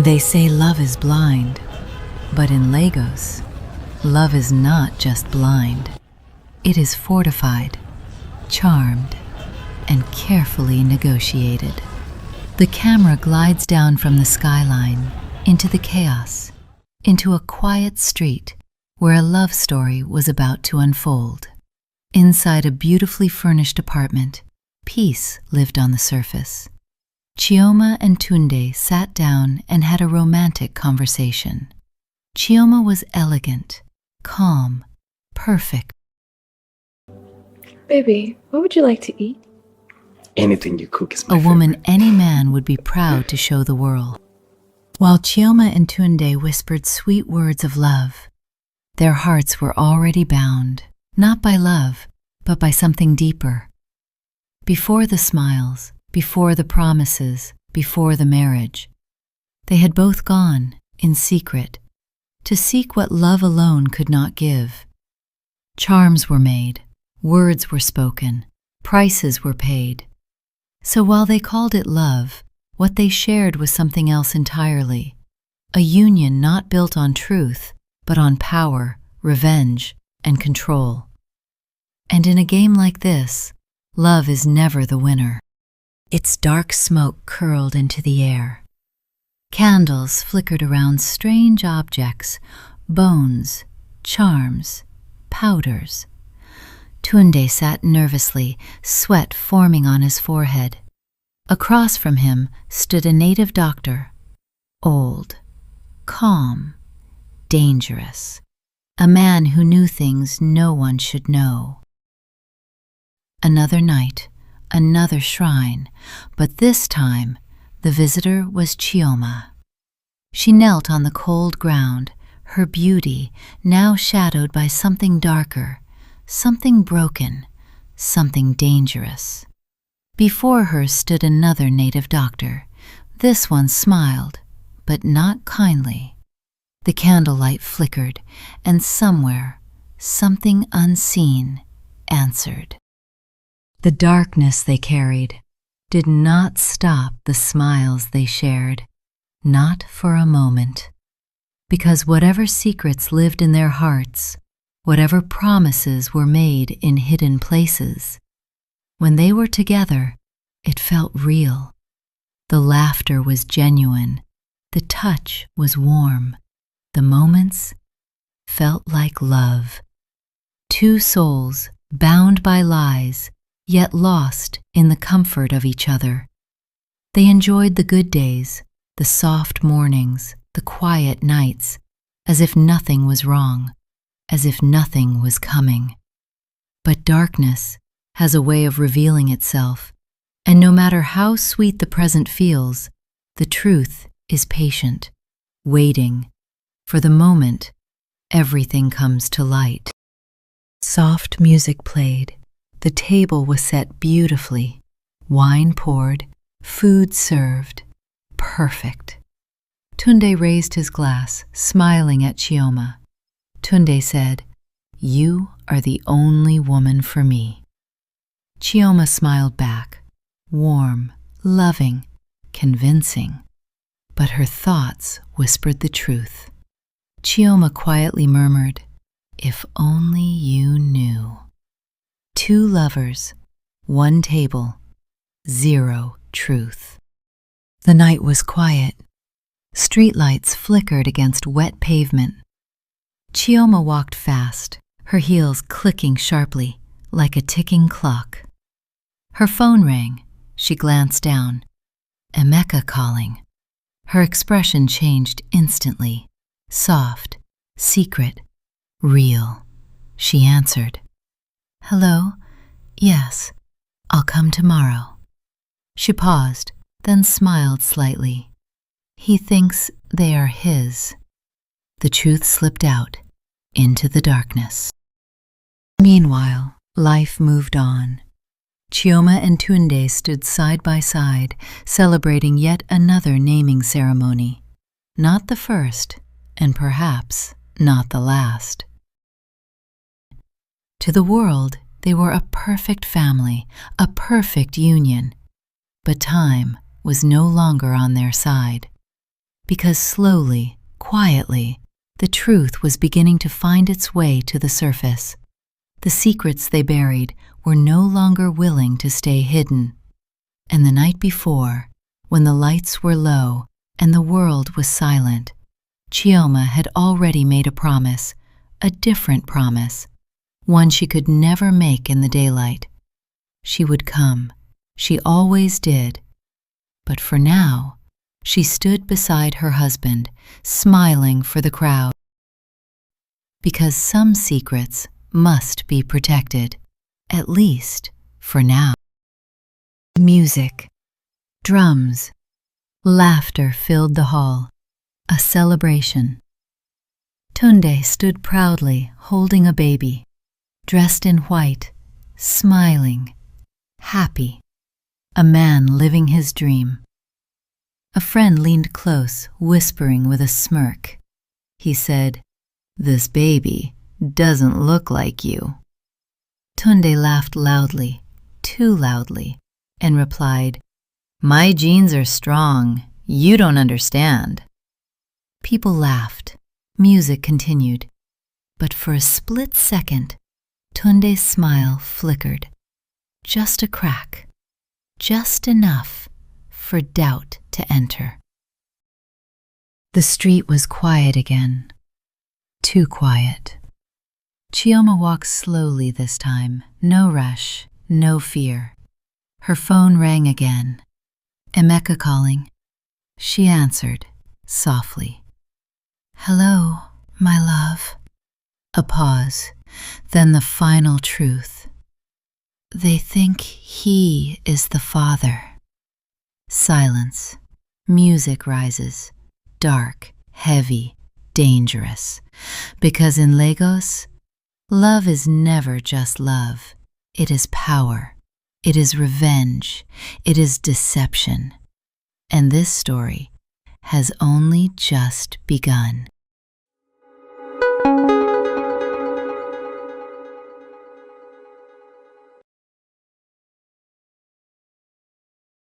They say love is blind, but in Lagos, love is not just blind. It is fortified, charmed, and carefully negotiated. The camera glides down from the skyline into the chaos, into a quiet street where a love story was about to unfold. Inside a beautifully furnished apartment, peace lived on the surface. Chioma and Tunde sat down and had a romantic conversation. Chioma was elegant, calm, perfect. Baby, what would you like to eat? Anything you cook is my A woman favorite. any man would be proud to show the world. While Chioma and Tunde whispered sweet words of love, their hearts were already bound, not by love, but by something deeper. Before the smiles, before the promises, before the marriage, they had both gone, in secret, to seek what love alone could not give. Charms were made, words were spoken, prices were paid. So while they called it love, what they shared was something else entirely, a union not built on truth, but on power, revenge, and control. And in a game like this, love is never the winner. Its dark smoke curled into the air. Candles flickered around strange objects, bones, charms, powders. Tunde sat nervously, sweat forming on his forehead. Across from him stood a native doctor, old, calm, dangerous, a man who knew things no one should know. Another night, another shrine, but this time the visitor was Chioma. She knelt on the cold ground, her beauty now shadowed by something darker, something broken, something dangerous. Before her stood another native doctor. This one smiled, but not kindly. The candlelight flickered, and somewhere, something unseen answered. The darkness they carried did not stop the smiles they shared, not for a moment. Because whatever secrets lived in their hearts, whatever promises were made in hidden places, when they were together, it felt real. The laughter was genuine, the touch was warm, the moments felt like love. Two souls bound by lies, yet lost in the comfort of each other. They enjoyed the good days, the soft mornings, the quiet nights, as if nothing was wrong, as if nothing was coming. But darkness has a way of revealing itself, and no matter how sweet the present feels, the truth is patient, waiting. For the moment, everything comes to light. Soft music played. The table was set beautifully, wine poured, food served, perfect. Tunde raised his glass, smiling at Chioma. Tunde said, "You are the only woman for me." Chioma smiled back, warm, loving, convincing. But her thoughts whispered the truth. Chioma quietly murmured, "If only you knew." Two lovers, one table, zero truth. The night was quiet. Streetlights flickered against wet pavement. Chioma walked fast, her heels clicking sharply, like a ticking clock. Her phone rang. She glanced down. Emeka calling. Her expression changed instantly. Soft, secret, real. She answered. "Hello? Yes, I'll come tomorrow." She paused, then smiled slightly. He thinks they are his. The truth slipped out into the darkness. Meanwhile, life moved on. Chioma and Tunde stood side by side, celebrating yet another naming ceremony. Not the first, and perhaps not the last. To the world, they were a perfect family, a perfect union. But time was no longer on their side. because slowly, quietly, the truth was beginning to find its way to the surface. The secrets they buried were no longer willing to stay hidden. And the night before, when the lights were low and the world was silent, Chioma had already made a promise, a different promise, one she could never make in the daylight. She would come. She always did. But for now, she stood beside her husband, smiling for the crowd. Because some secrets must be protected, at least for now. Music, drums, laughter filled the hall, a celebration. Tunde stood proudly holding a baby, dressed in white, smiling, happy, a man living his dream. A friend leaned close, whispering with a smirk. He said, "This baby doesn't look like you." Tunde laughed loudly, too loudly, and replied, "My genes are strong. You don't understand." People laughed. Music continued. But for a split second, Tunde's smile flickered. Just a crack. Just enough for doubt to enter. The street was quiet again. Too quiet. Chioma walked slowly this time, no rush, no fear. Her phone rang again. Emeka calling. She answered, softly. "Hello, my love." A pause, then the final truth. "They think he is the father." Silence. Music rises, dark, heavy, dangerous. Because in Lagos, love is never just love. It is power. It is revenge. It is deception. And this story has only just begun.